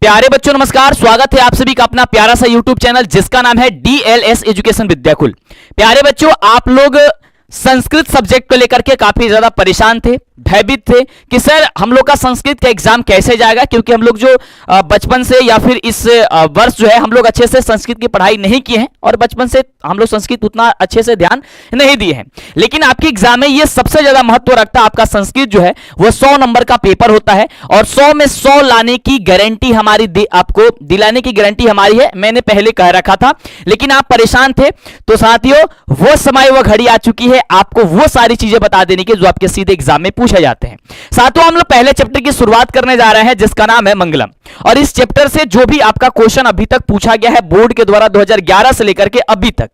प्यारे बच्चों नमस्कार, स्वागत है आप सभी का अपना प्यारा सा YouTube चैनल जिसका नाम है DLS एजुकेशन विद्याकुल। प्यारे बच्चों, आप लोग संस्कृत सब्जेक्ट को लेकर के काफी ज्यादा परेशान थे, भयभीत थे कि सर हम लोग का संस्कृत का एग्जाम कैसे जाएगा, क्योंकि हम लोग जो बचपन से या फिर इस वर्ष जो है हम लोग अच्छे से संस्कृत की पढ़ाई नहीं किए हैं और बचपन से हम लोग संस्कृत उतना अच्छे से ध्यान नहीं दिए हैं। लेकिन आपके एग्जाम में ये सबसे ज्यादा महत्व रखता है, आपका संस्कृत जो है वो 100 नंबर का पेपर होता है और 100 में 100 लाने की गारंटी हमारी आपको दिलाने की गारंटी हमारी है। मैंने पहले कह रखा था, लेकिन आप परेशान थे। तो साथियों, वो समय वो घड़ी आ चुकी है आपको वो सारी चीजें बता देने की जो आपके सीधे एग्जाम में पूछे जाते हैं। साथियों, हम लोग पहले चैप्टर की शुरुआत करने जा रहे हैं जिसका नाम है मंगलम, और इस चैप्टर से जो भी आपका क्वेश्चन अभी तक पूछा गया है बोर्ड के द्वारा 2011 से लेकर के अभी तक,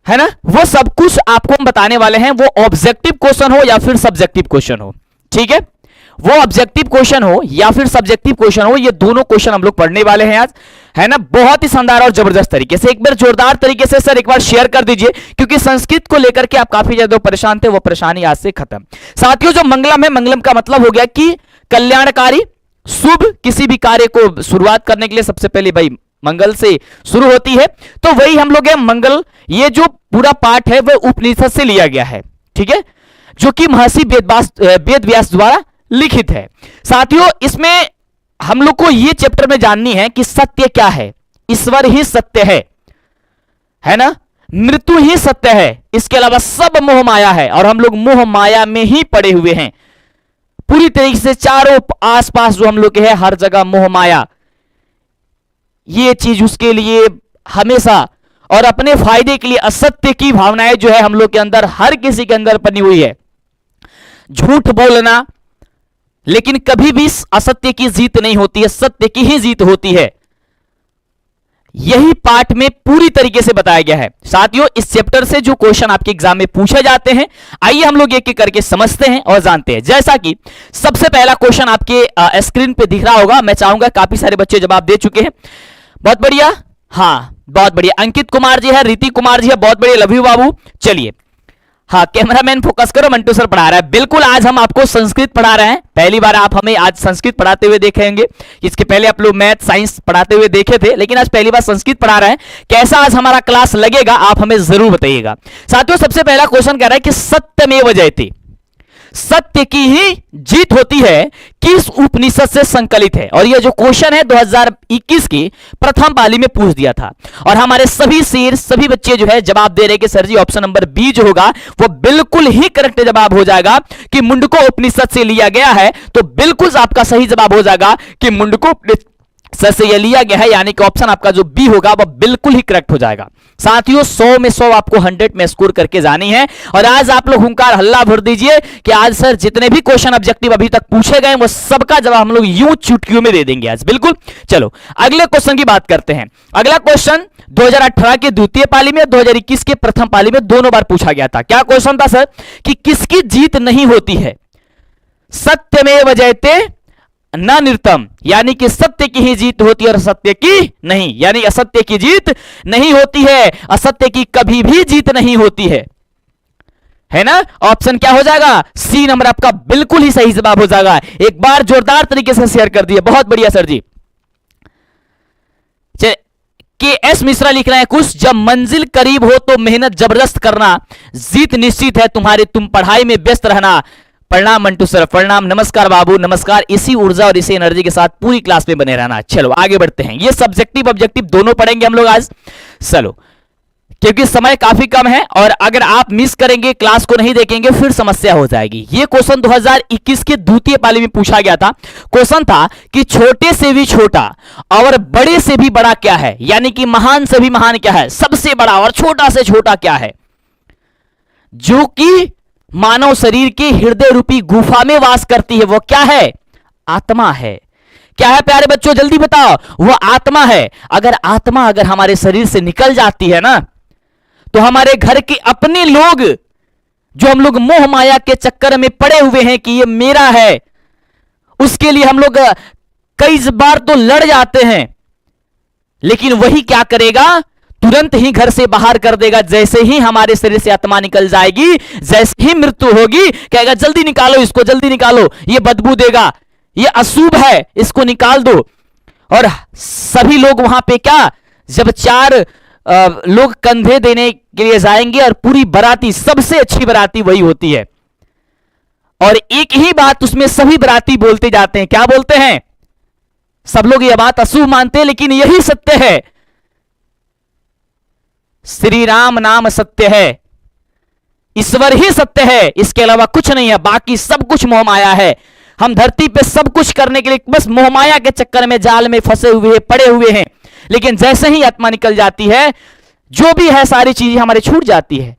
है ना, वो सब कुछ आपको हम बताने वाले हैं। वो ऑब्जेक्टिव क्वेश्चन हो या फिर सब्जेक्टिव क्वेश्चन हो, ठीक है, वो ऑब्जेक्टिव क्वेश्चन हो या फिर सब्जेक्टिव क्वेश्चन हो, ये दोनों क्वेश्चन हम लोग पढ़ने वाले हैं आज, है ना, बहुत ही शानदार और जबरदस्त तरीके से। एक बार जोरदार तरीके से सर एक बार शेयर कर दीजिए, क्योंकि संस्कृत को लेकर के आप काफी ज्यादा परेशान थे, वो परेशानी आज से खत्म। साथियों, जो मंगलम है, मंगलम का मतलब हो गया कि कल्याणकारी, शुभ, किसी भी कार्य को शुरुआत करने के लिए सबसे पहले भाई मंगल से शुरू होती है, तो वही हम लोग है मंगल। ये जो पूरा पाठ है वह उपनिषद से लिया गया है, ठीक है, जो कि महर्षि वेद व्यास द्वारा लिखित है। साथियों, इसमें हम लोग को यह चैप्टर में जाननी है कि सत्य क्या है। ईश्वर ही सत्य है ना, मृत्यु ही सत्य है, इसके अलावा सब मोह माया है और हम लोग मोह माया में ही पड़े हुए हैं पूरी तरीके से। चारों आसपास जो हम लोग के है हर जगह मोह माया, ये चीज उसके लिए हमेशा और अपने फायदे के लिए असत्य की भावनाएं जो है हम लोग के अंदर, हर किसी के अंदर बनी हुई है। झूठ बोलना, लेकिन कभी भी असत्य की जीत नहीं होती है, सत्य की ही जीत होती है। यही पाठ में पूरी तरीके से बताया गया है। साथियों, इस चैप्टर से जो क्वेश्चन आपके एग्जाम में पूछे जाते हैं, आइए हम लोग एक एक करके समझते हैं और जानते हैं। जैसा कि सबसे पहला क्वेश्चन आपके स्क्रीन पे दिख रहा होगा, मैं चाहूंगा काफी सारे बच्चे जवाब दे चुके हैं, बहुत बढ़िया, हाँ बहुत बढ़िया। अंकित कुमार जी है, रीति कुमार जी है, बहुत बढ़िया, लव यू बाबू। चलिए, हाँ कैमरामैन फोकस करो, मंटू सर पढ़ा रहा है। बिल्कुल, आज हम आपको संस्कृत पढ़ा रहे हैं, पहली बार आप हमें आज संस्कृत पढ़ाते हुए देखेंगे। इसके पहले आप लोग मैथ साइंस पढ़ाते हुए देखे थे, लेकिन आज पहली बार संस्कृत पढ़ा रहे हैं। कैसा आज हमारा क्लास लगेगा आप हमें जरूर बताइएगा। साथियों, सबसे पहला क्वेश्चन कह रहा है कि सत्यमेव जयते, सत्य की ही जीत होती है, किस उपनिषद से संकलित है। और यह जो क्वेश्चन है 2021 की प्रथम पाली में पूछ दिया था, और हमारे सभी बच्चे जो है जवाब दे रहे कि सर जी ऑप्शन नंबर बी जो होगा वो बिल्कुल ही करेक्ट जवाब हो जाएगा कि मुंडको उपनिषद से लिया गया है। तो बिल्कुल आपका सही जवाब हो जाएगा कि मुंडको सर से यह लिया गया है, यानी कि ऑप्शन आपका जो बी होगा वह बिल्कुल ही करेक्ट हो जाएगा। साथियों, 100 में 100 आपको 100 में स्कोर करके जानी है, और आज आप लोग हुंकार हल्ला भर दीजिए कि आज सर जितने भी क्वेश्चन ऑब्जेक्टिव अभी तक पूछे गए वो सबका जवाब हम लोग यूं चुटकियों में दे देंगे आज, बिल्कुल। चलो अगले क्वेश्चन की बात करते हैं। अगला क्वेश्चन 2018 के द्वितीय पाली में, 2021 के प्रथम पाली में दोनों बार पूछा गया था। क्या क्वेश्चन था सर कि किसकी जीत नहीं होती है? सत्यमेव जयते न निर्तम, यानी कि सत्य की ही जीत होती है और असत्य की नहीं, यानी असत्य की जीत नहीं होती है, असत्य की कभी भी जीत नहीं होती है ना। ऑप्शन क्या हो जाएगा? सी नंबर आपका बिल्कुल ही सही जवाब हो जाएगा। एक बार जोरदार तरीके से शेयर कर दिए, बहुत बढ़िया सर जी। KS मिश्रा लिख रहे हैं कुछ, जब मंजिल करीब हो तो मेहनत जबरदस्त करना, जीत निश्चित है तुम्हारी, तुम पढ़ाई में व्यस्त रहना। प्रणाम मंटू सर, प्रणाम, नमस्कार बाबू, नमस्कार। इसी ऊर्जा और इसी एनर्जी के साथ पूरी क्लास में बने रहना। चलो आगे बढ़ते हैं, ये सब्जेक्टिव ऑब्जेक्टिव दोनों पढ़ेंगे हम लोग आज। चलो, क्योंकि समय काफी कम है और अगर आप मिस करेंगे, क्लास को नहीं देखेंगे, फिर समस्या हो जाएगी। ये क्वेश्चन 2021 के द्वितीय पाली में पूछा गया था। क्वेश्चन था कि छोटे से भी छोटा और बड़े से भी बड़ा क्या है, यानी कि महान से भी महान क्या है, सबसे बड़ा और छोटा से छोटा क्या है, जो कि मानव शरीर के हृदय रूपी गुफा में वास करती है। वो क्या है? आत्मा है। क्या है प्यारे बच्चों, जल्दी बताओ? वो आत्मा है। अगर आत्मा अगर हमारे शरीर से निकल जाती है ना, तो हमारे घर के अपने लोग जो हम लोग मोह माया के चक्कर में पड़े हुए हैं कि ये मेरा है, उसके लिए हम लोग कई बार तो लड़ जाते हैं, लेकिन वही क्या करेगा? तुरंत ही घर से बाहर कर देगा। जैसे ही हमारे शरीर से आत्मा निकल जाएगी, जैसे ही मृत्यु होगी, कहेगा जल्दी निकालो इसको, जल्दी निकालो, ये बदबू देगा, ये अशुभ है, इसको निकाल दो। और सभी लोग वहां पे क्या, जब 4 लोग कंधे देने के लिए जाएंगे और पूरी बाराती, सबसे अच्छी बाराती वही होती है, और एक ही बात उसमें सभी बाराती बोलते जाते हैं। क्या बोलते हैं? सब लोग यह बात अशुभ मानते हैं, लेकिन यही सत्य है, श्री राम नाम सत्य है, ईश्वर ही सत्य है, इसके अलावा कुछ नहीं है, बाकी सब कुछ मोहमाया है। हम धरती पे सब कुछ करने के लिए बस मोहमाया के चक्कर में जाल में फंसे हुए पड़े हुए हैं, लेकिन जैसे ही आत्मा निकल जाती है, जो भी है सारी चीजें हमारे छूट जाती है।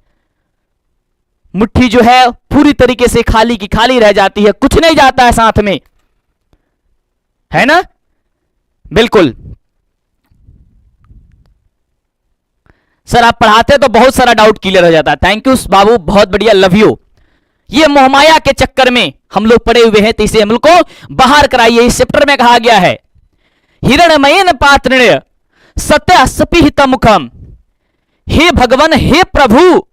मुट्ठी जो है पूरी तरीके से खाली की खाली रह जाती है, कुछ नहीं जाता है साथ में, है ना? बिल्कुल। सर आप पढ़ाते तो बहुत सारा डाउट क्लियर हो जाता है। थैंक यू बाबू, बहुत बढ़िया, लव यू। ये मोहमाया के चक्कर में हम लोग पड़े हुए हैं, तो इसे हम लोग को बाहर कराइए। इस चैप्टर में कहा गया है, हिरण्मयेन पात्रेण सत्य सपिहित मुखम। हे भगवान, हे प्रभु,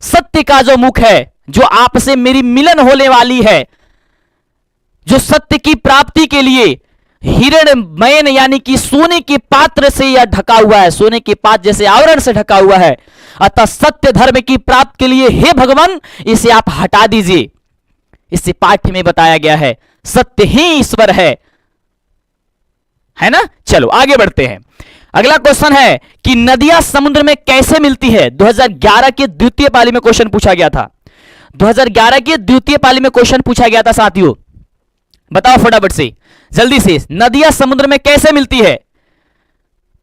सत्य का जो मुख है, जो आपसे मेरी मिलन होने वाली है, जो सत्य की प्राप्ति के लिए हिरण्मयन यानी कि सोने के पात्र से यह ढका हुआ है, सोने के पात्र जैसे आवरण से ढका हुआ है। अतः सत्य धर्म की प्राप्ति के लिए हे भगवान इसे आप हटा दीजिए। इसे पाठ्य में बताया गया है, सत्य ही ईश्वर है ना? चलो आगे बढ़ते हैं। अगला क्वेश्चन है कि नदियां समुद्र में कैसे मिलती है। 2011 के द्वितीय पाली में क्वेश्चन पूछा गया था। 2011 के द्वितीय पाली में क्वेश्चन पूछा गया था साथियों, बताओ फटाफट से, जल्दी से, नदियां समुद्र में कैसे मिलती है?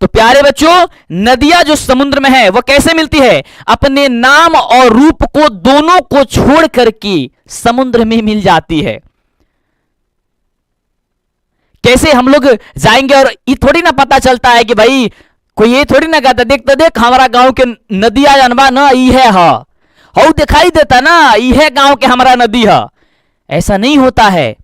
तो प्यारे बच्चों, नदियां जो समुद्र में है वो कैसे मिलती है? अपने नाम और रूप को दोनों को छोड़ करके समुद्र में मिल जाती है। कैसे? हम लोग जाएंगे और ये थोड़ी ना पता चलता है कि भाई कोई ये थोड़ी ना कहता देख तो देख हमारा गांव के नदिया जानबा ना ई है, हो दिखाई देता ना ई है गांव के हमारा नदी है। ऐसा नहीं होता है।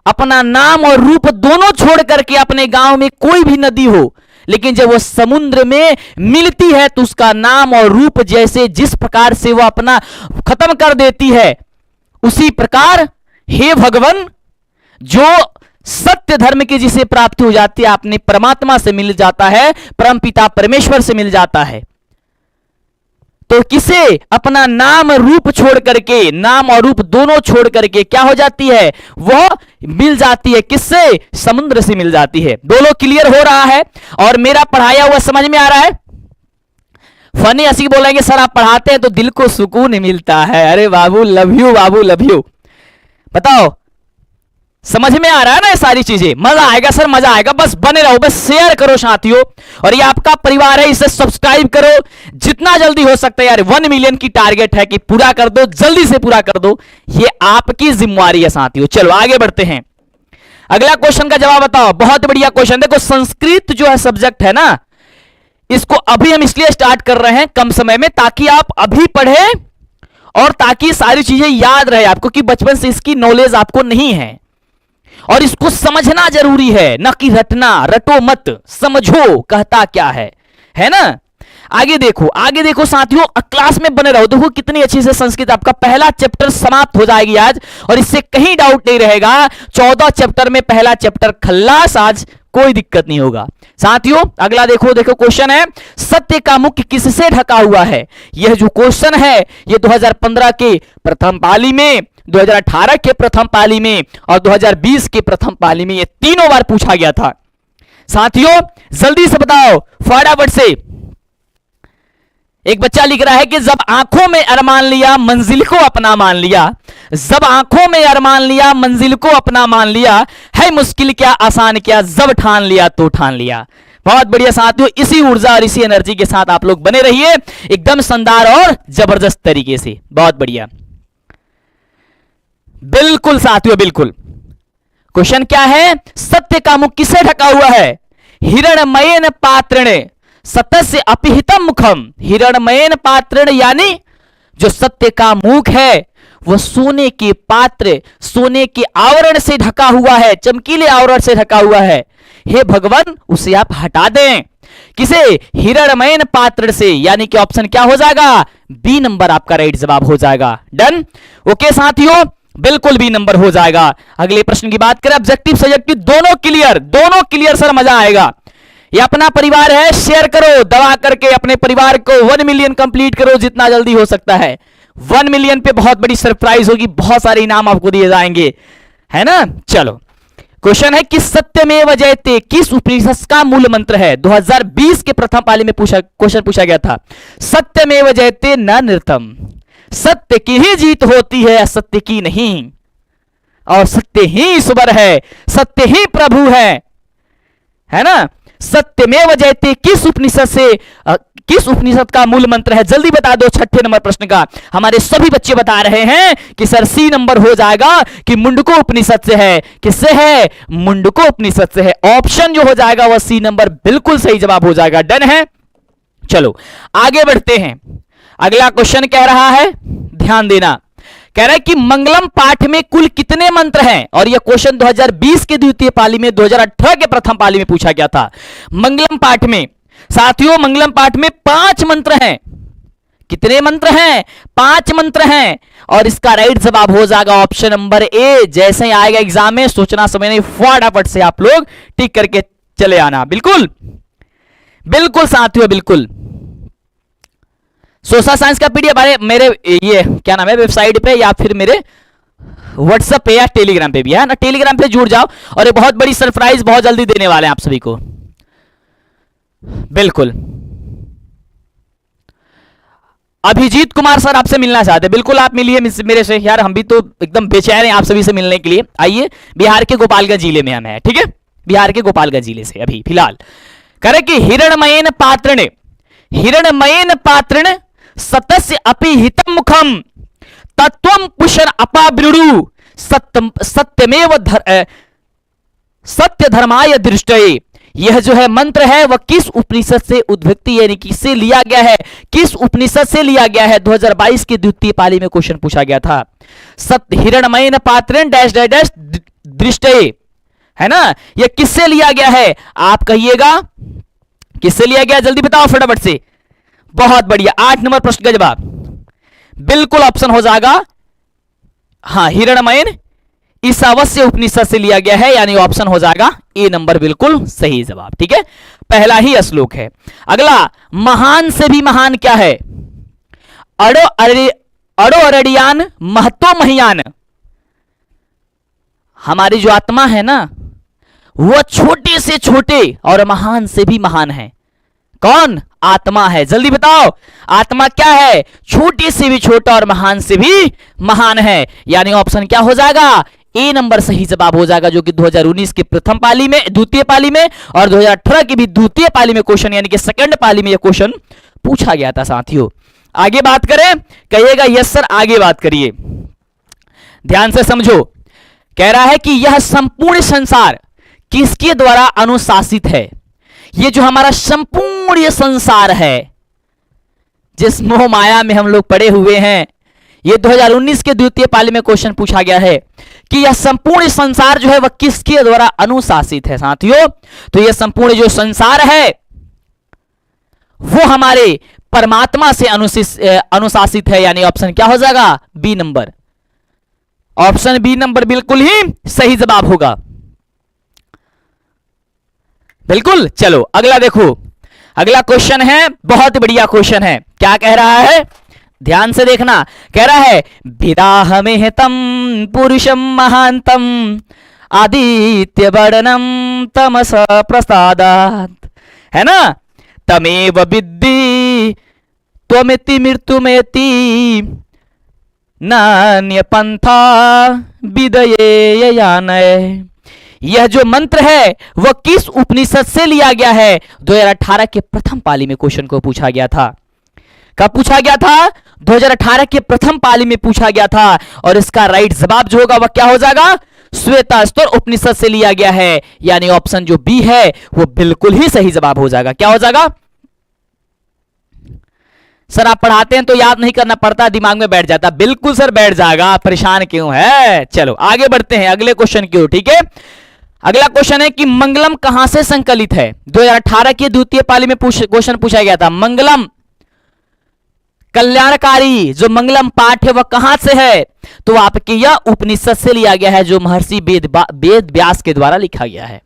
अपना नाम और रूप दोनों छोड़ करके अपने गांव में कोई भी नदी हो, लेकिन जब वो समुद्र में मिलती है तो उसका नाम और रूप जैसे जिस प्रकार से वो अपना खत्म कर देती है, उसी प्रकार हे भगवान जो सत्य धर्म की जिसे प्राप्ति हो जाती है, अपने परमात्मा से मिल जाता है, परमपिता परमेश्वर से मिल जाता है। तो किसे? अपना नाम रूप छोड़ करके, नाम और रूप दोनों छोड़ करके क्या हो जाती है? वह मिल जाती है। किससे? समुद्र से मिल जाती है। दोनों क्लियर हो रहा है और मेरा पढ़ाया हुआ समझ में आ रहा है? फनी हंसी बोलेंगे सर आप पढ़ाते हैं तो दिल को सुकून मिलता है। अरे बाबू लव यू, बाबू लव यू। बताओ समझ में आ रहा है ना ये सारी चीजें? मजा आएगा सर, मजा आएगा। बस बने रहो, बस शेयर करो साथियों, और ये आपका परिवार है, इसे सब्सक्राइब करो जितना जल्दी हो सकता है। यार 1 मिलियन की टारगेट है कि पूरा कर दो, जल्दी से पूरा कर दो, ये आपकी जिम्मेवारी है साथियों। चलो आगे बढ़ते हैं। अगला क्वेश्चन का जवाब बताओ। बहुत बढ़िया क्वेश्चन। देखो संस्कृत जो है सब्जेक्ट है ना, इसको अभी हम इसलिए स्टार्ट कर रहे हैं कम समय में, ताकि आप अभी पढ़े और ताकि सारी चीजें याद रहे आपको, कि बचपन से इसकी नॉलेज आपको नहीं है और इसको समझना जरूरी है, ना कि रटना। रटो मत, समझो कहता क्या है ना? आगे देखो, आगे देखो साथियों, क्लास में बने रहो। देखो कितनी अच्छी से संस्कृत, आपका पहला चैप्टर समाप्त हो जाएगी आज, और इससे कहीं डाउट नहीं रहेगा। 14 चैप्टर में पहला चैप्टर खल्लास, आज कोई दिक्कत नहीं होगा साथियों। अगला देखो, देखो क्वेश्चन है, सत्य का मुख किससे ढका हुआ है? यह जो क्वेश्चन है ये 2015 के प्रथम पाली में, 2018 के प्रथम पाली में और 2020 के प्रथम पाली में, ये तीनों बार पूछा गया था साथियों। जल्दी से बताओ फटाफट से। एक बच्चा लिख रहा है कि जब आंखों में अरमान लिया मंजिल को अपना मान लिया, जब आंखों में अरमान लिया मंजिल को अपना मान लिया, है मुश्किल क्या आसान क्या, जब ठान लिया तो ठान लिया। बहुत बढ़िया साथियों, इसी ऊर्जा और इसी एनर्जी के साथ आप लोग बने रहिए, एकदम शानदार और जबरदस्त तरीके से। बहुत बढ़िया, बिल्कुल साथियों, बिल्कुल। क्वेश्चन क्या है? सत्य का मुख किससे ढका हुआ है? हिरण्मयेन पात्रेण सतस्य अपिहितम मुखम। हिरण्मयेन पात्रेण यानी जो सत्य का मुख है वह सोने के पात्र, सोने के आवरण से ढका हुआ है, चमकीले आवरण से ढका हुआ है। हे भगवान उसे आप हटा दें। किसे? हिरण्मयेन पात्र से, यानी कि ऑप्शन क्या हो जाएगा? बी नंबर आपका राइट जवाब हो जाएगा। डन। ओके साथियों, बिल्कुल बी नंबर हो जाएगा। अगले प्रश्न की बात करें, ऑब्जेक्टिव सब्जेक्टिव दोनों क्लियर सर, मजा आएगा। ये अपना परिवार है, शेयर करो दबा करके अपने परिवार को 1 मिलियन कंप्लीट करो जितना जल्दी हो सकता है। 1 मिलियन पे बहुत बड़ी सरप्राइज होगी, बहुत सारे इनाम आपको दिए जाएंगे, है ना। चलो क्वेश्चन है कि सत्यमेव जयते किस उपनिषद का मूल मंत्र है। 2020 के प्रथम पाली में क्वेश्चन पूछा गया था। सत्यमेव जयते न नृतम, सत्य की ही जीत होती है, असत्य की नहीं, और सत्य ही ईश्वर है, सत्य ही प्रभु है ना। सत्यमेव जयते किस उपनिषद का मूल मंत्र है, जल्दी बता दो। 6ठे नंबर प्रश्न का हमारे सभी बच्चे बता रहे हैं कि सर सी नंबर हो जाएगा, कि मुंडको उपनिषद से है। किससे है? मुंडको उपनिषद से है। ऑप्शन जो हो जाएगा वह सी नंबर बिल्कुल सही जवाब हो जाएगा। डन है। चलो आगे बढ़ते हैं। अगला क्वेश्चन कह रहा है, ध्यान देना, कह रहा है कि मंगलम पाठ में कुल कितने मंत्र हैं। और यह क्वेश्चन 2020 के द्वितीय पाली में, 2018 के प्रथम पाली में पूछा गया था। मंगलम पाठ में साथियों, मंगलम पाठ में 5 मंत्र हैं। कितने मंत्र हैं? 5 मंत्र हैं। और इसका राइट जवाब हो जाएगा ऑप्शन नंबर ए। जैसे ही आएगा एग्जाम में, सोचना समय नहीं, फटाफट से आप लोग टिक करके चले आना। बिल्कुल बिल्कुल साथियों, बिल्कुल। सोशल साइंस का पीडीएफ मेरे ये क्या नाम है वेबसाइट पे, या फिर मेरे व्हाट्सएप पे या टेलीग्राम पे भी है ना। टेलीग्राम पे जुड़ जाओ, और एक बहुत बड़ी सरप्राइज बहुत जल्दी देने वाले हैं आप सभी को। बिल्कुल अभिजीत कुमार सर आपसे मिलना चाहते हैं, बिल्कुल आप मिलिए मेरे से यार, हम भी तो एकदम बेचैन हैं आप सभी से मिलने के लिए। आइए, बिहार के गोपालगंज जिले में हम हैं, ठीक है, बिहार के गोपालगंज जिले से अभी फिलहाल। करे कि हिरणमयेन पात्रण सतस्य अपि हितम मुखम तत्वम पुषण अपाब्रुडु सत्यमेव सत्य धर्माय दृष्टये। यह जो है मंत्र है वह किस उपनिषद से उद्भक्ति यानी किससे लिया गया है, किस उपनिषद से लिया गया है। 2022 की द्वितीय पाली में क्वेश्चन पूछा गया था। सत्य हिरणमयेन पात्रेण डैश डैश डैश दृष्टये, है ना। यह किससे लिया गया है आप कहिएगा, किससे लिया गया, जल्दी बताओ फटाफट से। बहुत बढ़िया, 8 नंबर प्रश्न का जवाब बिल्कुल ऑप्शन हो जाएगा, हाँ, हिरणमयेन ईशावास्य उपनिषद से लिया गया है, यानी ऑप्शन हो जाएगा ए नंबर बिल्कुल सही जवाब। ठीक है, पहला ही श्लोक है। अगला, महान से भी महान क्या है? अड़ो अरडियान महतो महियान। हमारी जो आत्मा है ना, वह छोटे से छोटे और महान से भी महान है। कौन? आत्मा है। जल्दी बताओ, आत्मा क्या है? छोटे से भी छोटा और महान से भी महान है, यानी ऑप्शन क्या हो जाएगा? ए नंबर सही जवाब हो जाएगा, जो कि 2019 के प्रथम पाली में, द्वितीय पाली में, और 2018 की भी द्वितीय पाली में क्वेश्चन, यानी कि सेकंड पाली में यह क्वेश्चन पूछा गया था साथियों। आगे बात करें, कहिएगा यस सर, आगे बात करिए, ध्यान से समझो। कह रहा है कि यह संपूर्ण संसार किसके द्वारा अनुशासित है? ये जो हमारा संपूर्ण ये संसार है, जिस मोह माया में हम लोग पड़े हुए हैं, ये 2019 के द्वितीय पाली में क्वेश्चन पूछा गया है कि यह संपूर्ण संसार जो है वह किसके द्वारा अनुशासित है साथियों। तो यह संपूर्ण जो संसार है वो हमारे परमात्मा से अनुशासित है, यानी ऑप्शन क्या हो जाएगा? B number. Option B number बिल्कुल ही सही जवाब होगा, बिल्कुल। चलो अगला देखो, अगला क्वेश्चन है, बहुत बढ़िया क्वेश्चन है। क्या कह रहा है, ध्यान से देखना। कह रहा है विदाहमेहतम पुरुषम महांतम आदित्य वर्णम तमस प्रसादात्, है ना। तमेव विद्धि त्वमिति मृत्युमेति नान्य पंथा विदये यानय। यह जो मंत्र है वह किस उपनिषद से लिया गया है? 2018 के प्रथम पाली में क्वेश्चन को पूछा गया था। कब पूछा गया था? 2018 के प्रथम पाली में पूछा गया था, और इसका राइट जवाब जो होगा वह क्या हो जाएगा? श्वेतास्तर उपनिषद से लिया गया है, यानी ऑप्शन जो बी है वो बिल्कुल ही सही जवाब हो जाएगा। क्या हो जाएगा? सर आप पढ़ाते हैं तो याद नहीं करना पड़ता, दिमाग में बैठ जाता। बिल्कुल सर बैठ जाएगा, परेशान क्यों है। चलो आगे बढ़ते हैं अगले क्वेश्चन की ओर। ठीक है, अगला क्वेश्चन है कि मंगलम कहां से संकलित है? 2018 के द्वितीय पाली में क्वेश्चन पूछा गया था, मंगलम कल्याणकारी जो मंगलम पाठ है वह कहां से है? तो आपके यह उपनिषद से लिया गया है, जो महर्षि वेद व्यास के द्वारा लिखा गया है।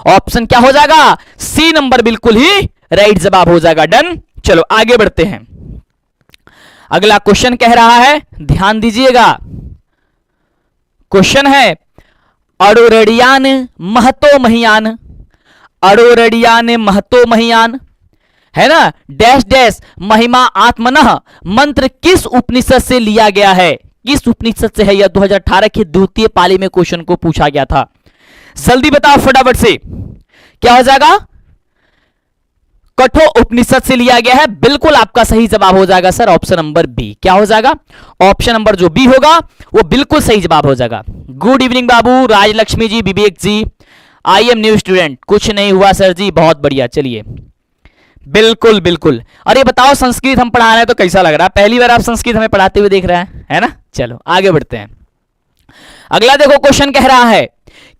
ऑप्शन क्या हो जाएगा? सी नंबर बिल्कुल ही राइट जवाब हो जाएगा। डन। चलो आगे बढ़ते हैं। अगला क्वेश्चन कह रहा है, ध्यान दीजिएगा, क्वेश्चन है अड़ोरडियान महतो महियान, अड़ोरडियान महतो महियान है ना, डैश डैश महिमा आत्मनः मंत्र किस उपनिषद से लिया गया है? किस उपनिषद से है? यह 2018 की द्वितीय पाली में क्वेश्चन को पूछा गया था। जल्दी बताओ फटाफट से, क्या हो जाएगा? कठोर उपनिषद से लिया गया है। बिल्कुल आपका सही जवाब हो जाएगा सर ऑप्शन नंबर बी। क्या हो जाएगा? ऑप्शन नंबर जो बी होगा वो बिल्कुल सही जवाब हो जाएगा। Good evening babu, Rajalakshmi ji, Vivek ji, I am new student. कुछ नहीं हुआ सर जी, बहुत बढ़िया। चलिए बिल्कुल बिल्कुल। और ये बताओ संस्कृत हम पढ़ा रहे हैं तो कैसा लग रहा है? पहली बार आप संस्कृत हमें पढ़ाते हुए देख रहे हैं, है ना? चलो आगे बढ़ते हैं। अगला देखो क्वेश्चन कह रहा है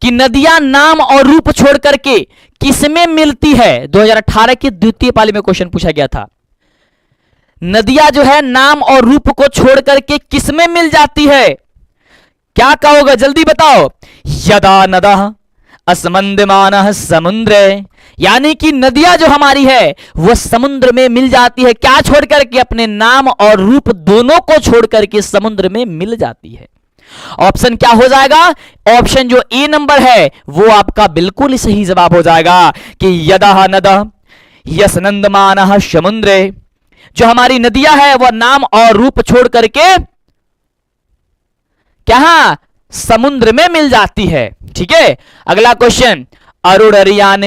कि नदियां नाम और रूप छोड़ करके किसमें मिलती है? 2018 की द्वितीय पाली में क्वेश्चन पूछा गया था। नदियां जो है नाम और रूप को छोड़ करके किसमें मिल जाती है? क्या कहोगे? जल्दी बताओ। यदा नदः अस्मंदमानः समुद्रे, यानी कि नदियां जो हमारी है वह समुद्र में मिल जाती है। क्या छोड़ करके? अपने नाम और रूप दोनों को छोड़ करके समुद्र में मिल जाती है। ऑप्शन क्या हो जाएगा? ऑप्शन जो ए नंबर है वो आपका बिल्कुल सही जवाब हो जाएगा कि यदा नदः यस्नंदमानः समुद्रे, जो हमारी नदियां है वह नाम और रूप छोड़ करके क्या समुद्र में मिल जाती है। ठीक है। अगला क्वेश्चन, अरुणरियान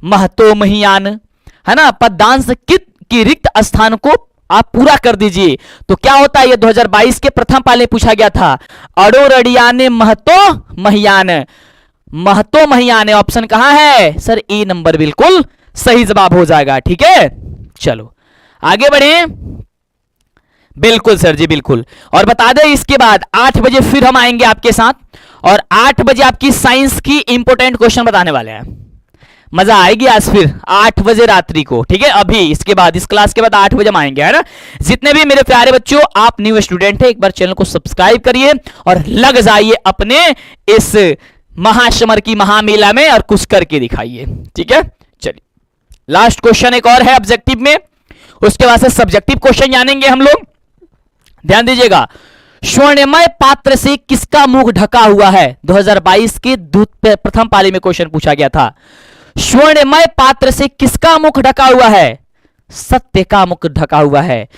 महतो महियान, है ना, पदांश कित की रिक्त स्थान को आप पूरा कर दीजिए। तो क्या होता है? ये 2022 के प्रथम पाले पूछा गया था। अड़ोरडियाने महतो महियान, महतो महियान ऑप्शन कहां है सर? ए नंबर बिल्कुल सही जवाब हो जाएगा। ठीक है, चलो आगे बढ़े। बिल्कुल सर जी, बिल्कुल। और बता दें इसके बाद 8 बजे फिर हम आएंगे आपके साथ, और 8 बजे आपकी साइंस की इंपोर्टेंट क्वेश्चन बताने वाले हैं। मजा आएगी आज फिर 8 बजे रात्रि को। ठीक है, अभी इसके बाद इस क्लास के बाद 8 बजे हम आएंगे, है ना। जितने भी मेरे प्यारे बच्चों आप न्यू स्टूडेंट है, एक बार चैनल को सब्सक्राइब करिए और लग जाइए अपने इस महासमर की महामेला में और कुछ करके दिखाइए। ठीक है, चलिए लास्ट क्वेश्चन एक और है ऑब्जेक्टिव में, उसके बाद से सब्जेक्टिव क्वेश्चन जानेंगे हम लोग। ध्यान दीजिएगा, स्वर्णमय पात्र से किसका मुख ढका हुआ है? 2022 के प्रथम पाली में क्वेश्चन पूछा गया था। स्वर्णमय पात्र से किसका मुख ढका हुआ है? सत्य का मुख ढका हुआ है।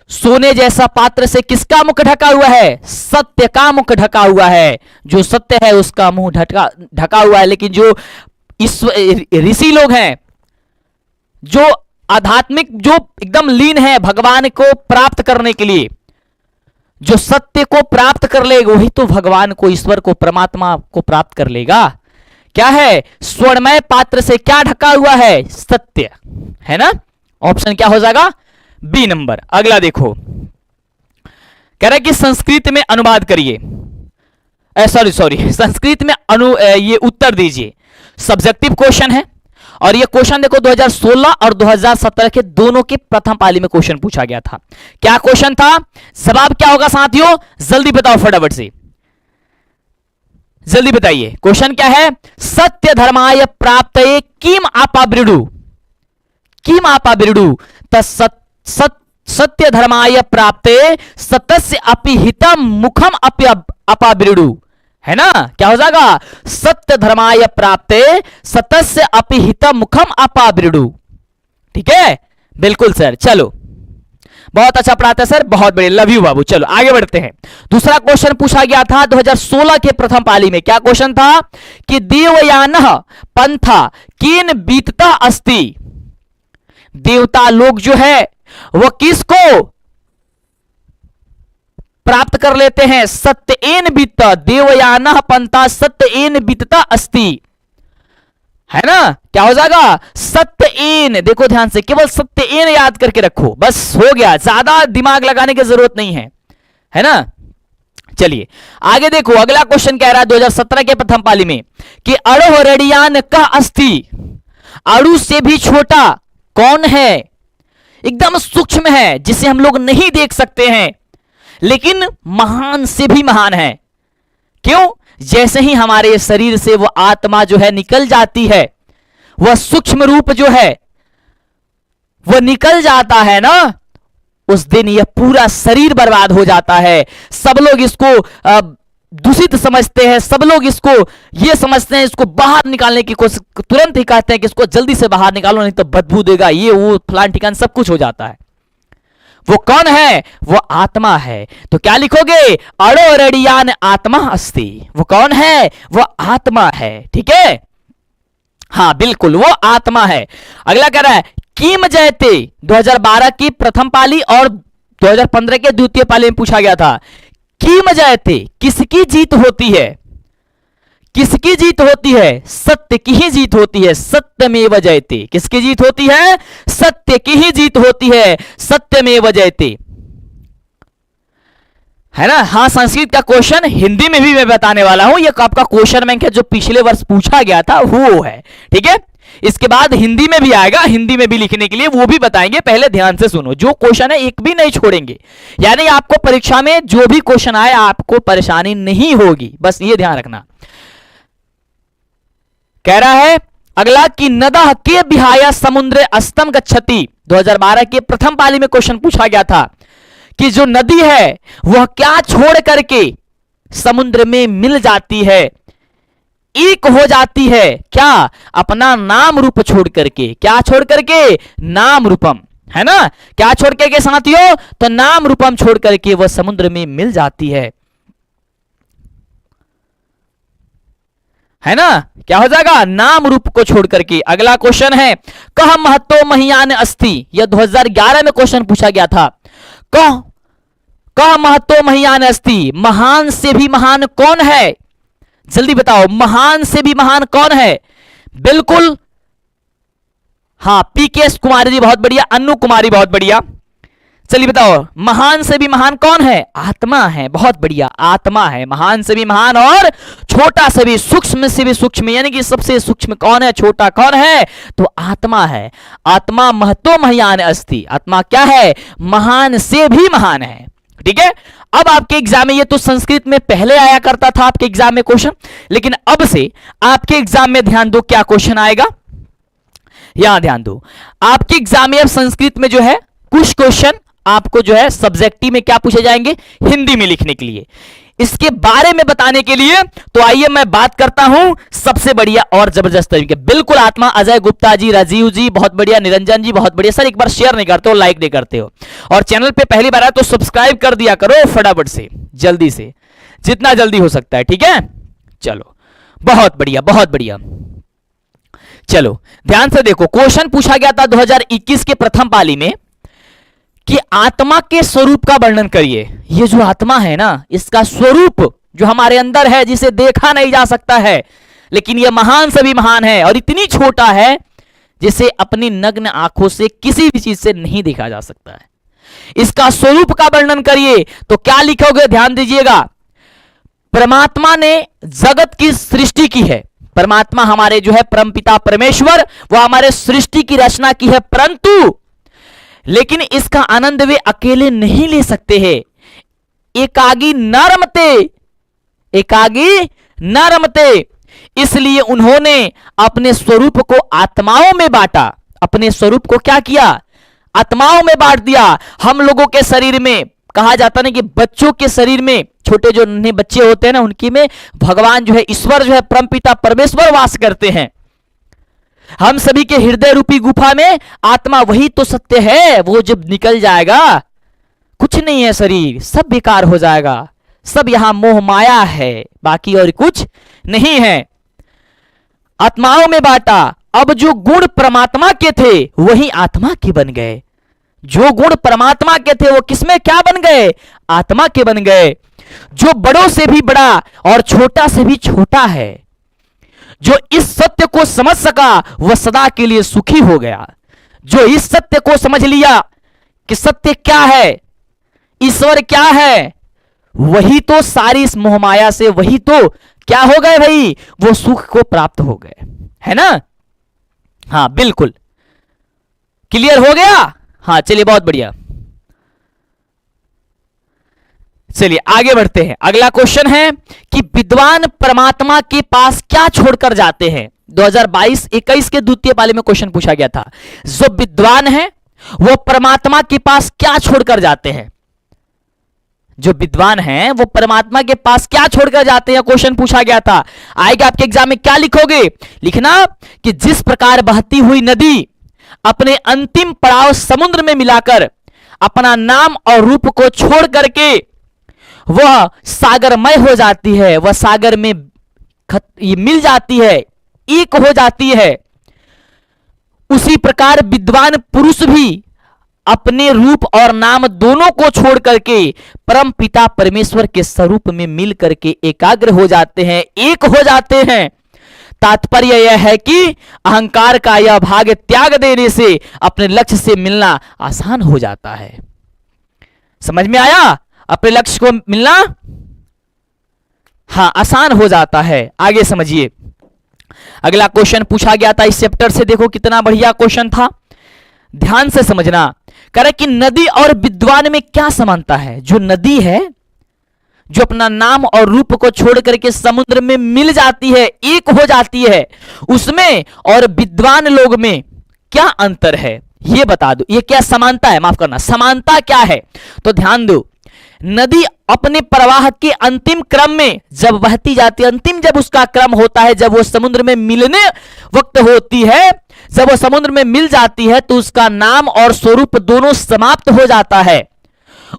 सोने जैसा पात्र से किसका मुख ढका हुआ है? सत्य का मुख ढका हुआ है। जो सत्य है उसका मुंह ढका हुआ है। लेकिन जो ऋषि लोग हैं, जो आध्यात्मिक, जो एकदम लीन है भगवान को प्राप्त करने के लिए, जो सत्य को प्राप्त कर लेगा वही तो भगवान को, ईश्वर को, परमात्मा को प्राप्त कर लेगा। क्या है? स्वर्णमय पात्र से क्या ढका हुआ है? सत्य, है ना। ऑप्शन क्या हो जाएगा? B number. अगला देखो, कह रहा है कि संस्कृत में अनुवाद करिए, सॉरी संस्कृत में ये उत्तर दीजिए। सब्जेक्टिव क्वेश्चन है, और ये क्वेश्चन देखो 2016 और 2017 के दोनों के प्रथम पाली में क्वेश्चन पूछा गया था। क्या क्वेश्चन था? जवाब क्या होगा साथियों? जल्दी बताओ फटाफट से, जल्दी बताइए। क्वेश्चन क्या है? सत्य धर्माय प्राप्तये किम आपावृडु, किम आपावृडु सत्य धर्माय प्राप्ते सतस्य अपि हितम मुखम अपावृडु, है ना। क्या हो जाएगा? सत्य धर्माय प्राप्ते सतस्य अपि हितम मुखम अपावृडु। ठीक है, बिल्कुल सर। चलो बहुत अच्छा पढ़ाते हैं सर, बहुत बढ़िया, लव यू बाबू। चलो आगे बढ़ते हैं। दूसरा क्वेश्चन पूछा गया था 2016 के प्रथम पाली में। क्या क्वेश्चन था? कि देवयानः पंथा केन बीतता अस्ति, देवता लोग जो है वह किसको प्राप्त कर लेते हैं? सत्य एन बीतता, देवयानः पंथा सत्य एन बीतता अस्ति, है ना। क्या हो जाएगा? सत्य एन। देखो ध्यान से, केवल सत्य एन याद करके रखो, बस हो गया, ज्यादा दिमाग लगाने की जरूरत नहीं है ना। चलिए आगे देखो, अगला क्वेश्चन कह रहा है 2017 के प्रथम पाली में कि अड़ोहरडियान का अस्थि अड़ु से भी छोटा कौन है? एकदम सूक्ष्म है, जिसे हम लोग नहीं देख सकते हैं, लेकिन महान से भी महान है। क्यों? जैसे ही हमारे शरीर से वो आत्मा जो है निकल जाती है, वह सूक्ष्म रूप जो है वो निकल जाता है ना, उस दिन यह पूरा शरीर बर्बाद हो जाता है। सब लोग इसको दूषित समझते हैं, सब लोग इसको ये समझते हैं, इसको बाहर निकालने की कोशिश, तुरंत ही कहते हैं कि इसको जल्दी से बाहर निकालो, नहीं तो बदबू देगा, ये वो फलान ठिकान सब कुछ हो जाता है। वो कौन है? वो आत्मा है। तो क्या लिखोगे? अड़ो रड़ियान आत्मा अस्ति। वो कौन है? वो आत्मा है। ठीक है, हाँ बिल्कुल, वो आत्मा है। अगला कह रहा है किम जयते, 2012 की प्रथम पाली और 2015 के द्वितीय पाली में पूछा गया था। किम जयते, किसकी जीत होती है? किसकी जीत होती है? सत्य की ही जीत होती है। सत्यमेव जयते। किसकी जीत होती है? सत्य की ही जीत होती है। सत्यमेव जयते, है ना। हाँ, संस्कृत का क्वेश्चन हिंदी में भी मैं बताने वाला हूं। यह आपका क्वेश्चन बैंक है जो पिछले वर्ष पूछा गया था, वो है। ठीक है, इसके बाद हिंदी में भी आएगा, हिंदी में भी लिखने के लिए वो भी बताएंगे। पहले ध्यान से सुनो, जो क्वेश्चन है एक भी नहीं छोड़ेंगे, यानी आपको परीक्षा में जो भी क्वेश्चन आए आपको परेशानी नहीं होगी, बस ये ध्यान रखना। कह रहा है अगला कि नदः के विहाय समुद्र अस्तम गच्छति, 2012 के प्रथम पाली में क्वेश्चन पूछा गया था कि जो नदी है वह क्या छोड़ करके समुद्र में मिल जाती है, एक हो जाती है। क्या? अपना नाम रूप छोड़ करके। क्या छोड़ करके? नाम रूपम, है ना। क्या छोड़ करके साथियों? तो नाम रूपम छोड़ करके वह समुद्र में मिल जाती है ना। क्या हो जाएगा? नाम रूप को छोड़ करके। अगला क्वेश्चन है कह महत्व महियान अस्ति, यह 2011 में क्वेश्चन पूछा गया था। कह महत्व महियान अस्ति, महान से भी महान कौन है? जल्दी बताओ, महान से भी महान कौन है? बिल्कुल, हाँ, पीकेएस कुमारी जी बहुत बढ़िया, अन्नू कुमारी बहुत बढ़िया। चलिए बताओ, महान से भी महान कौन है? आत्मा है। बहुत बढ़िया, आत्मा है। महान से भी महान और छोटा से भी सूक्ष्म, यानी कि सबसे सूक्ष्म कौन है, छोटा कौन है? तो आत्मा है। आत्मा महत्व महियान अस्ति, आत्मा क्या है? महान से भी महान है। ठीक है, अब आपके एग्जाम में, ये तो संस्कृत में पहले आया करता था आपके एग्जाम में क्वेश्चन, लेकिन अब से आपके एग्जाम में ध्यान दो क्या क्वेश्चन आएगा, यहां ध्यान दो। आपके एग्जाम में अब संस्कृत में जो है कुछ क्वेश्चन आपको जो है सब्जेक्टिव में क्या पूछे जाएंगे, हिंदी में लिखने के लिए। इसके बारे में बताने के लिए तो आइए मैं बात करता हूं सबसे बढ़िया और जबरदस्त तरीके। बिल्कुल आत्मा, अजय गुप्ता जी, राजीव जी बहुत बढ़िया, निरंजन जी बहुत बढ़िया। सर एक बार शेयर नहीं करते हो, लाइक नहीं करते हो, और चैनल पे पहली बार आए तो सब्सक्राइब कर दिया करो फटाफट से, जल्दी से, जितना जल्दी हो सकता है। ठीक है, चलो बहुत बढ़िया, बहुत बढ़िया। चलो ध्यान से देखो, क्वेश्चन पूछा गया था 2021 के प्रथम पाली में कि आत्मा के स्वरूप का वर्णन करिए। ये जो आत्मा है ना, इसका स्वरूप जो हमारे अंदर है, जिसे देखा नहीं जा सकता है, लेकिन यह महान से भी महान है और इतनी छोटा है जिसे अपनी नग्न आंखों से किसी भी चीज से नहीं देखा जा सकता है। इसका स्वरूप का वर्णन करिए तो क्या लिखोगे? ध्यान दीजिएगा, परमात्मा ने जगत की सृष्टि की है। परमात्मा हमारे जो है परमपिता परमेश्वर, वो हमारे सृष्टि की रचना की है, परंतु लेकिन इसका आनंद वे अकेले नहीं ले सकते हैं। एकागी न रमते, एकागी न रमते, इसलिए उन्होंने अपने स्वरूप को आत्माओं में बांटा। अपने स्वरूप को क्या किया? आत्माओं में बांट दिया। हम लोगों के शरीर में कहा जाता है कि बच्चों के शरीर में, छोटे जो नन्हे बच्चे होते हैं ना, उनकी में भगवान जो है, ईश्वर जो है, परमपिता परमेश्वर वास करते हैं। हम सभी के हृदय रूपी गुफा में आत्मा वही तो सत्य है। वो जब निकल जाएगा कुछ नहीं है, शरीर सब बेकार हो जाएगा, सब यहां मोह माया है, बाकी और कुछ नहीं है। आत्माओं में बांटा। अब जो गुण परमात्मा के थे वही आत्मा के बन गए। जो गुण परमात्मा के थे वो किसमें क्या बन गए? आत्मा के बन गए। जो बड़ों से भी बड़ा और छोटा से भी छोटा है, जो इस सत्य को समझ सका वह सदा के लिए सुखी हो गया। जो इस सत्य को समझ लिया कि सत्य क्या है, ईश्वर क्या है, वही तो सारी इस मोहमाया से, वही तो क्या हो गए भाई, वो सुख को प्राप्त हो गए, है ना। हाँ बिल्कुल क्लियर हो गया। हाँ चलिए, बहुत बढ़िया। चलिए आगे बढ़ते हैं। अगला क्वेश्चन है कि विद्वान परमात्मा के पास क्या छोड़कर जाते हैं। 2022-21 के द्वितीय पाली में क्वेश्चन पूछा गया था। जो विद्वान है वो परमात्मा के पास क्या छोड़कर जाते हैं। जो विद्वान हैं वो परमात्मा के पास क्या छोड़कर जाते हैं, क्वेश्चन पूछा गया था। आएगा आपके एग्जाम में, क्या लिखोगे? लिखना कि जिस प्रकार बहती हुई नदी अपने अंतिम पड़ाव समुद्र में मिलाकर अपना नाम और रूप को छोड़ करके वह सागरमय हो जाती है, वह सागर में मिल जाती है, एक हो जाती है, उसी प्रकार विद्वान पुरुष भी अपने रूप और नाम दोनों को छोड़ करके परम पिता परमेश्वर के स्वरूप में मिल करके एकाग्र हो जाते हैं, एक हो जाते हैं। तात्पर्य यह है कि अहंकार का यह भाग त्याग देने से अपने लक्ष्य से मिलना आसान हो जाता है। समझ में आया? अपने लक्ष्य को मिलना हाँ आसान हो जाता है। आगे समझिए, अगला क्वेश्चन पूछा गया था इस चैप्टर से। देखो कितना बढ़िया क्वेश्चन था, ध्यान से समझना। कह रहे कि नदी और विद्वान में क्या समानता है। जो नदी है जो अपना नाम और रूप को छोड़ करके समुद्र में मिल जाती है, एक हो जाती है, उसमें और विद्वान लोग में क्या अंतर है ये बता दो। ये क्या समानता है, माफ करना, समानता क्या है? तो ध्यान दो, नदी अपने प्रवाह के अंतिम क्रम में जब बहती जाती है, अंतिम जब उसका क्रम होता है, जब वो समुद्र में मिलने वक्त होती है, जब वो समुद्र में मिल जाती है तो उसका नाम और स्वरूप दोनों समाप्त हो जाता है,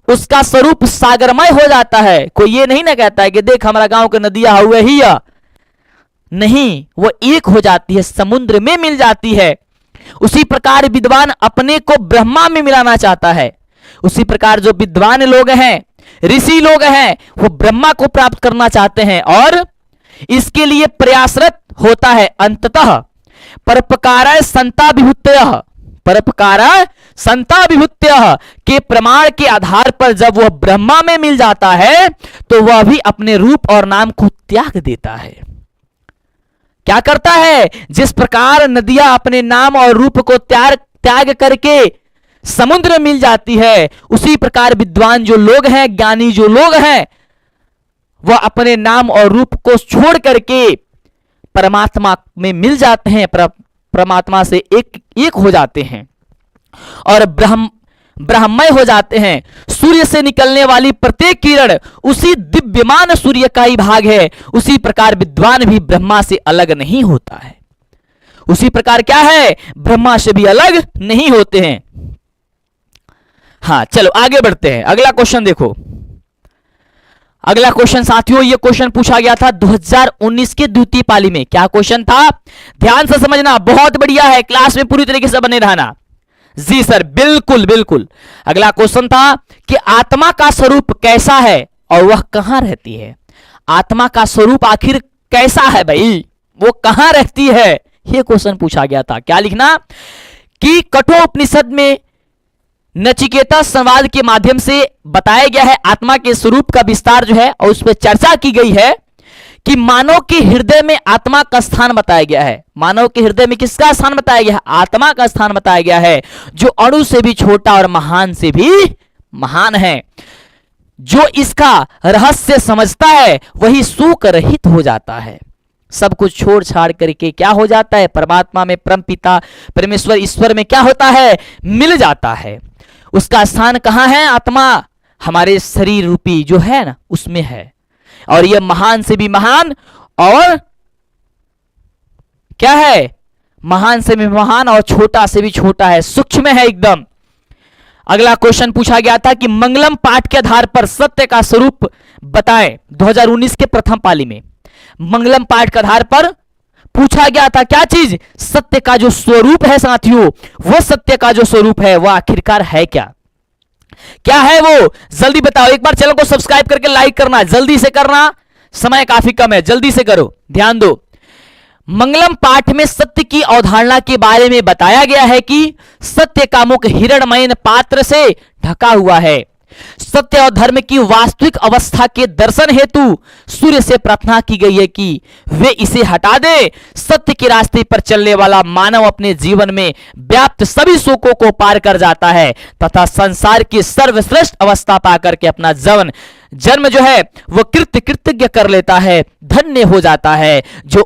उसका स्वरूप सागरमय हो जाता है। कोई ये नहीं ना कहता है कि देख हमारा गांव के नदियां हुए ही या नहीं, वो एक हो जाती है, समुद्र में मिल जाती है। उसी प्रकार विद्वान अपने को ब्रह्मा में मिलाना चाहता है। उसी प्रकार जो विद्वान लोग हैं, ऋषि लोग हैं, वो ब्रह्मा को प्राप्त करना चाहते हैं और इसके लिए प्रयासरत होता है। अंततः परोपकाराय संताभिभूतयः, परोपकाराय संताभिभूतयः के प्रमाण के आधार पर जब वह ब्रह्मा में मिल जाता है तो वह भी अपने रूप और नाम को त्याग देता है। क्या करता है? जिस प्रकार नदियां अपने नाम और रूप को त्याग करके समुद्र मिल जाती है, उसी प्रकार विद्वान जो लोग हैं, ज्ञानी जो लोग हैं, वह अपने नाम और रूप को छोड़ करके परमात्मा में मिल जाते हैं, परमात्मा से एक हो जाते हैं और ब्रह्ममय हो जाते हैं। सूर्य से निकलने वाली प्रत्येक किरण उसी दिव्यमान सूर्य का ही भाग है। उसी प्रकार विद्वान भी ब्रह्मा से अलग नहीं होता है। उसी प्रकार क्या है, ब्रह्मा से भी अलग नहीं होते हैं। हाँ चलो आगे बढ़ते हैं। अगला क्वेश्चन देखो, अगला क्वेश्चन साथियों, ये क्वेश्चन पूछा गया था 2019 के द्वितीय पाली में। क्या क्वेश्चन था, ध्यान से समझना, बहुत बढ़िया है, क्लास में पूरी तरीके से बने रहना। जी सर, बिल्कुल बिल्कुल। अगला क्वेश्चन था कि आत्मा का स्वरूप कैसा है और वह कहां रहती है। आत्मा का स्वरूप आखिर कैसा है भाई, वो कहां रहती है, यह क्वेश्चन पूछा गया था। क्या लिखना कि कठोपनिषद में नचिकेता संवाद के माध्यम से बताया गया है आत्मा के स्वरूप का विस्तार जो है, और उस पर चर्चा की गई है कि मानव के हृदय में आत्मा का स्थान बताया गया है। मानव के हृदय में किसका स्थान बताया गया है? आत्मा का स्थान बताया गया है, जो अणु से भी छोटा और महान से भी महान है। जो इसका रहस्य समझता है वही शोक रहित हो जाता है, सब कुछ छोड़ छाड़ करके क्या हो जाता है, परमात्मा में, परम पिता परमेश्वर ईश्वर में क्या होता है, मिल जाता है। उसका स्थान कहां है? आत्मा हमारे शरीर रूपी जो है ना उसमें है, और यह महान से भी महान और क्या है, महान से भी महान और छोटा से भी छोटा है, सूक्ष्म है एकदम। अगला क्वेश्चन पूछा गया था कि मंगलम पाठ के आधार पर सत्य का स्वरूप बताएं। 2019 के प्रथम पाली में मंगलम पाठ के आधार पर पूछा गया था क्या चीज, सत्य का जो स्वरूप है साथियों, वो सत्य का जो स्वरूप है वो आखिरकार है क्या, क्या है वो, जल्दी बताओ। एक बार चैनल को सब्सक्राइब करके लाइक करना, जल्दी से करना, समय काफी कम है, जल्दी से करो, ध्यान दो। मंगलम पाठ में सत्य की अवधारणा के बारे में बताया गया है कि सत्य का मुख हिरणमय पात्र से ढका हुआ है, सत्य और धर्म की वास्तविक अवस्था के दर्शन हेतु सूर्य से प्रार्थना की गई है कि वे इसे हटा दे। सत्य के रास्ते पर चलने वाला मानव अपने जीवन में व्याप्त सभी शोकों को पार कर जाता है तथा संसार की सर्वश्रेष्ठ अवस्था पाकर के अपना जन्म जो है वो कृतज्ञ कर लेता है, धन्य हो जाता है जो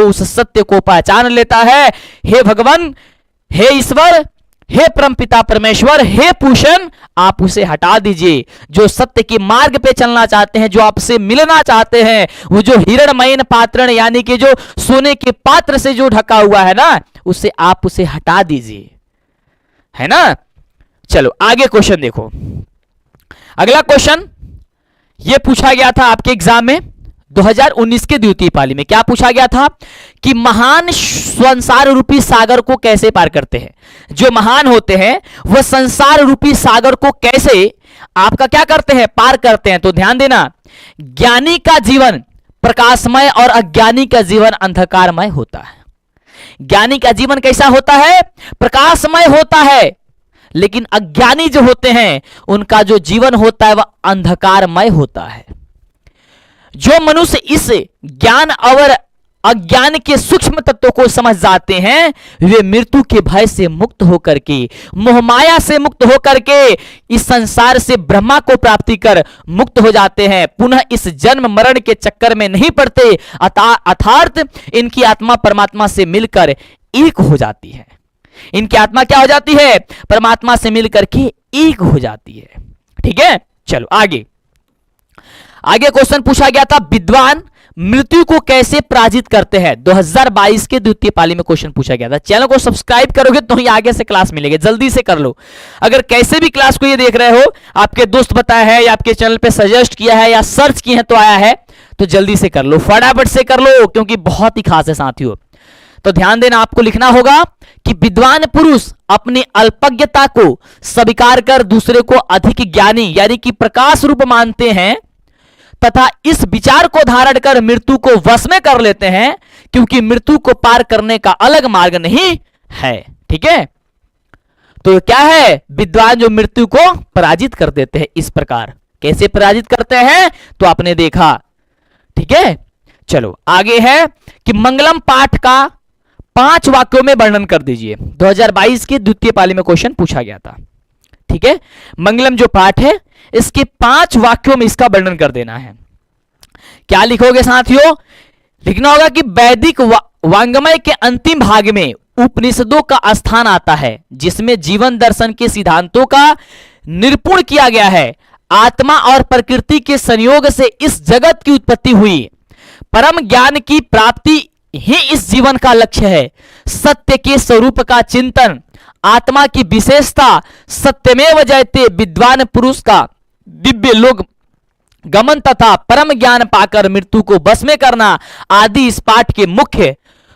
उस सत्य को पहचान लेता है। हे भगवान, हे ईश्वर, हे परमपिता परमेश्वर, हे पूषण, आप उसे हटा दीजिए। जो सत्य के मार्ग पे चलना चाहते हैं, जो आपसे मिलना चाहते हैं, वो जो हिरणमयन पात्रण यानी कि जो सोने के पात्र से जो ढका हुआ है ना, उसे आप उसे हटा दीजिए, है ना। चलो आगे क्वेश्चन देखो। अगला क्वेश्चन ये पूछा गया था आपके एग्जाम में 2019 के द्वितीय पाली में। क्या पूछा गया था कि महान संसार रूपी सागर को कैसे पार करते हैं। जो महान होते हैं वह संसार रूपी सागर को कैसे आपका क्या करते हैं, पार करते हैं। तो ध्यान देना, ज्ञानी का जीवन प्रकाशमय और अज्ञानी का जीवन अंधकारमय होता है। ज्ञानी का जीवन कैसा होता है, प्रकाशमय होता है, लेकिन अज्ञानी जो होते हैं उनका जो जीवन होता है वह अंधकारमय होता है। जो मनुष्य इस ज्ञान और अज्ञान के सूक्ष्म तत्वों को समझ जाते हैं वे मृत्यु के भय से मुक्त होकर के, मोहमाया से मुक्त होकर के इस संसार से ब्रह्मा को प्राप्ति कर मुक्त हो जाते हैं। पुनः इस जन्म मरण के चक्कर में नहीं पड़ते, अर्थात इनकी आत्मा परमात्मा से मिलकर एक हो जाती है। इनकी आत्मा क्या हो जाती है, परमात्मा से मिलकर के एक हो जाती है। ठीक है, चलो आगे क्वेश्चन पूछा गया था, विद्वान मृत्यु को कैसे पराजित करते हैं। 2022 के द्वितीय पाली में क्वेश्चन पूछा गया था। चैनल को सब्सक्राइब करोगे तो ही आगे से क्लास मिलेगी, जल्दी से कर लो। अगर कैसे भी क्लास को ये देख रहे हो, आपके दोस्त बताया है या आपके चैनल पे सजेस्ट किया है या सर्च किए हैं तो आया है, तो जल्दी से कर लो, फटाफट से कर लो, क्योंकि बहुत ही खास है साथियों। तो ध्यान देना, आपको लिखना होगा कि विद्वान पुरुष अपनी अल्पज्ञता को स्वीकार कर दूसरे को अधिक ज्ञानी यानी कि प्रकाश रूप मानते हैं तथा इस विचार को धारण कर मृत्यु को वश में कर लेते हैं, क्योंकि मृत्यु को पार करने का अलग मार्ग नहीं है। ठीक है, तो क्या है, विद्वान जो मृत्यु को पराजित कर देते हैं। इस प्रकार कैसे पराजित करते हैं तो आपने देखा। ठीक है, चलो आगे है कि मंगलम पाठ का 5 वाक्यों में वर्णन कर दीजिए। 2022 के द्वितीय पाली में क्वेश्चन पूछा गया था। ठीक है, मंगलम जो पाठ है इसके 5 वाक्यों में इसका वर्णन कर देना है। क्या लिखोगे साथियों, लिखना होगा कि वैदिक वांग्मय के अंतिम भाग में उपनिषदों का स्थान आता है, जिसमें जीवन दर्शन के सिद्धांतों का निरूपण किया गया है। आत्मा और प्रकृति के संयोग से इस जगत की उत्पत्ति हुई। परम ज्ञान की प्राप्ति ही इस जीवन का लक्ष्य है। सत्य के स्वरूप का चिंतन, आत्मा की विशेषता, सत्यमेव जयते विद्वान पुरुष का दिव्य लोक गमन तथा परम ज्ञान पाकर मृत्यु को बस में करना आदि इस पाठ के मुख्य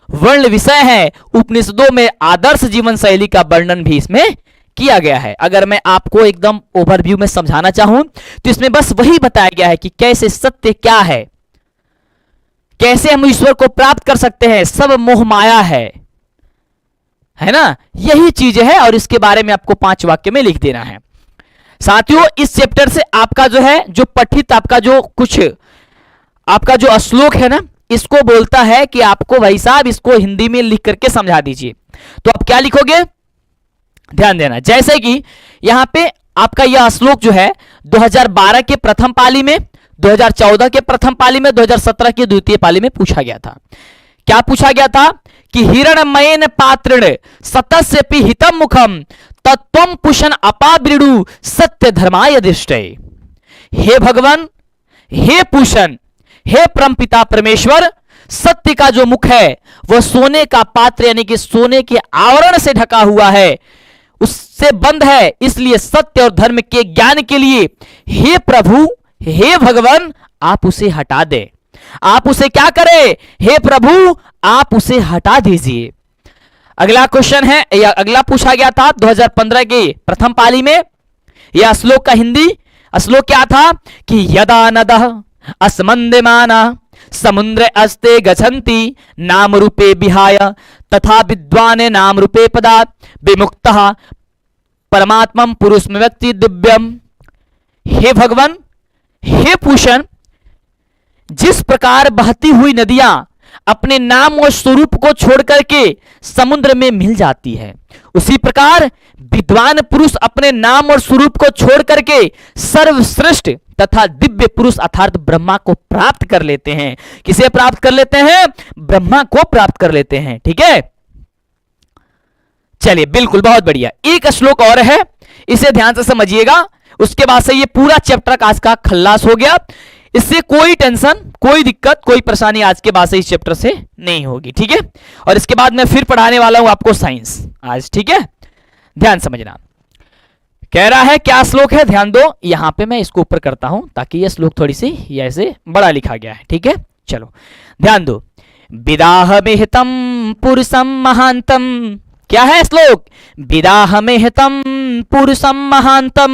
वर्ण विषय हैं। उपनिषदों में आदर्श जीवन शैली का वर्णन भी इसमें किया गया है। अगर मैं आपको एकदम ओवरव्यू में समझाना चाहूं तो इसमें बस वही बताया गया है कि कैसे सत्य क्या है, कैसे हम ईश्वर को प्राप्त कर सकते हैं, सब मोह माया है ना, यही चीज है। और इसके बारे में आपको 5 वाक्य में लिख देना है। साथियों, इस चैप्टर से आपका जो है जो पठित आपका जो कुछ आपका जो श्लोक है ना, इसको बोलता है कि आपको भाई साहब इसको हिंदी में लिख करके समझा दीजिए। तो आप क्या लिखोगे, ध्यान देना, जैसे कि यहां पे आपका यह श्लोक जो है 2012 के प्रथम पाली में, 2014 के प्रथम पाली में, 2017 के द्वितीय पाली में पूछा गया था। क्या पूछा गया था कि हिरणमयेन पात्रेण सतस्यपि हितम मुखम तत्वम पुषण अपावृणु सत्य धर्माय दृष्टये। हे भगवान, हे पूषण, हे परमपिता परमेश्वर, सत्य का जो मुख है वह सोने का पात्र यानी कि सोने के आवरण से ढका हुआ है, उससे बंद है। इसलिए सत्य और धर्म के ज्ञान के लिए हे प्रभु, हे भगवान, आप उसे हटा दें। आप उसे क्या करें, हे प्रभु आप उसे हटा दीजिए। अगला क्वेश्चन है, या अगला पूछा गया था 2015 के प्रथम पाली में। यह श्लोक का हिंदी श्लोक क्या था कि यदा नदः अस्मंदमाना समुद्र अस्ते गच्छन्ति नाम रूपे विहाय तथा विद्वाने नाम रूपे पदात् विमुक्तः परमात्मं पुरुषं व्यक्ति दिव्यम। हे भगवान, हे पूषण, जिस प्रकार बहती हुई नदियां अपने नाम और स्वरूप को छोड़ करके समुद्र में मिल जाती है, उसी प्रकार विद्वान पुरुष अपने नाम और स्वरूप को छोड़ करके सर्वश्रेष्ठ तथा दिव्य पुरुष अर्थात ब्रह्मा को प्राप्त कर लेते हैं। किसे प्राप्त कर लेते हैं? ब्रह्मा को प्राप्त कर लेते हैं। ठीक है, चलिए बिल्कुल, बहुत बढ़िया। एक श्लोक और है, इसे ध्यान से समझिएगा, उसके बाद से ये पूरा चैप्टर आज का खल्लास हो गया। इससे कोई टेंशन, कोई दिक्कत, कोई परेशानी आज के बाद से इस चैप्टर से नहीं होगी। ठीक है, और इसके बाद मैं फिर पढ़ाने वाला हूं आपको साइंस आज। ठीक है, ध्यान समझना। कह रहा है क्या श्लोक है, ध्यान दो, यहां पे मैं इसको ऊपर करता हूं ताकि यह श्लोक थोड़ी सी ऐसे बड़ा लिखा गया है। ठीक है, चलो ध्यान दो। विदाहमिहितं पुरुषं महांतम, क्या है श्लोक? विदाहमिहितं पुरुषं महांतम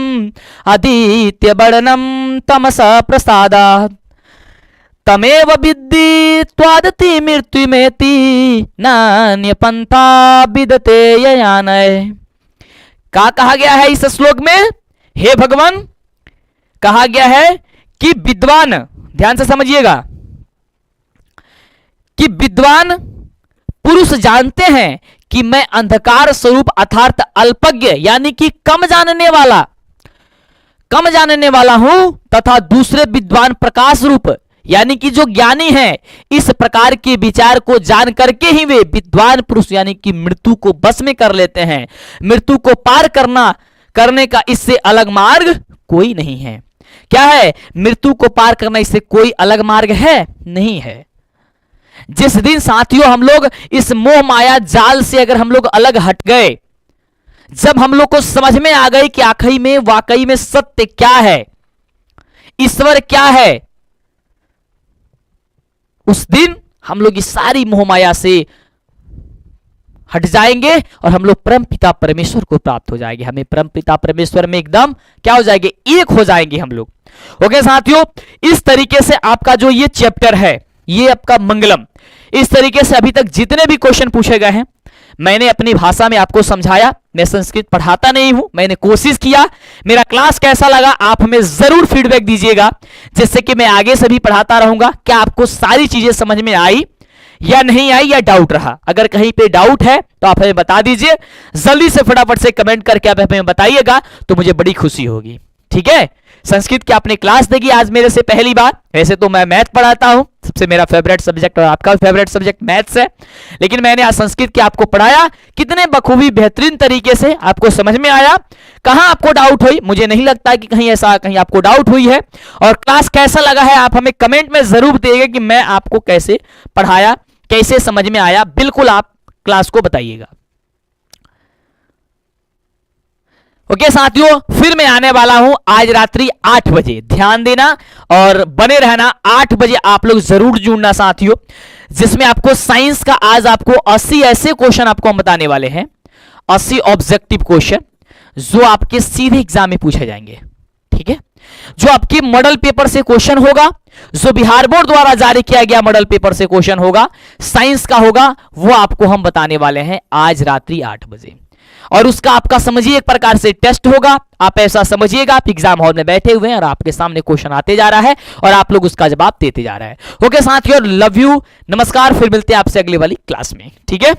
आदित्य वर्णम तमस प्रसादात् तमेव विद्धि त्वादति मृत्युमेति नान्य पंथा विदते ययानय। क्या कहा गया है इस श्लोक में? हे भगवान, कहा गया है कि विद्वान, ध्यान से समझिएगा, कि विद्वान पुरुष जानते हैं कि मैं अंधकार स्वरूप अर्थात अल्पज्ञ यानी कि कम जानने वाला हूं, तथा दूसरे विद्वान प्रकाश रूप यानी कि जो ज्ञानी है, इस प्रकार के विचार को जान करके ही वे विद्वान पुरुष यानी कि मृत्यु को बस में कर लेते हैं। मृत्यु को पार करने का इससे अलग मार्ग कोई नहीं है। क्या है? मृत्यु को पार करना, इससे कोई अलग मार्ग है नहीं है। जिस दिन साथियों हम लोग इस मोह माया जाल से अगर हम लोग अलग हट गए, जब हम लोग को समझ में आ गई कि आखिरी में वाकई में सत्य क्या है, ईश्वर क्या है, उस दिन हम लोग इस सारी मोह माया से हट जाएंगे और हम लोग परम पिता परमेश्वर को प्राप्त हो जाएंगे। हमें परम पिता परमेश्वर में एकदम क्या हो जाएंगे? एक हो जाएंगे हम लोग। ओके साथियों, इस तरीके से आपका जो ये चैप्टर है, ये आपका मंगलम, इस तरीके से अभी तक जितने भी क्वेश्चन पूछे गए हैं मैंने अपनी भाषा में आपको समझाया। मैं संस्कृत पढ़ाता नहीं हूं, मैंने कोशिश किया। मेरा क्लास कैसा लगा आप हमें जरूर फीडबैक दीजिएगा, जिससे कि मैं आगे से भी पढ़ाता रहूंगा। क्या आपको सारी चीजें समझ में आई या नहीं आई, या डाउट रहा? अगर कहीं पे डाउट है तो आप हमें बता दीजिए, जल्दी से फटाफट से कमेंट करके आप हमें बताइएगा तो मुझे बड़ी खुशी होगी। ठीक है, संस्कृत की आपने क्लास देखी आज मेरे से पहली बार। वैसे तो मैं मैथ पढ़ाता हूं, सबसे मेरा फेवरेट सब्जेक्ट और आपका फेवरेट सब्जेक्ट मैथ्स है, लेकिन मैंने आज संस्कृत की आपको पढ़ाया। कितने बखूबी बेहतरीन तरीके से आपको समझ में आया। कहां आपको डाउट हुई? मुझे नहीं लगता कि कहीं ऐसा कहीं आपको डाउट हुई है। और क्लास कैसा लगा है आप हमें कमेंट में जरूर बताइएगा कि मैं आपको कैसे पढ़ाया, कैसे समझ में आया। बिल्कुल आप क्लास को बताइएगा। ओके साथियों, फिर मैं आने वाला हूं आज रात्रि 8 बजे। ध्यान देना और बने रहना। 8 बजे आप लोग जरूर जुड़ना साथियों, जिसमें आपको साइंस का आज आपको 80 ऐसे क्वेश्चन आपको हम बताने वाले हैं, 80 ऑब्जेक्टिव क्वेश्चन जो आपके सीधे एग्जाम में पूछे जाएंगे। ठीक है, जो आपके मॉडल पेपर से क्वेश्चन होगा, जो बिहार बोर्ड द्वारा जारी किया गया मॉडल पेपर से क्वेश्चन होगा, साइंस का होगा, वो आपको हम बताने वाले हैं आज रात्रि 8 बजे। और उसका आपका समझिए एक प्रकार से टेस्ट होगा। आप ऐसा समझिएगा आप एग्जाम हॉल में बैठे हुए हैं और आपके सामने क्वेश्चन आते जा रहा है और आप लोग उसका जवाब देते जा रहे हैं। ओके साथियों, लव यू, नमस्कार। फिर मिलते हैं आपसे अगली वाली क्लास में। ठीक है।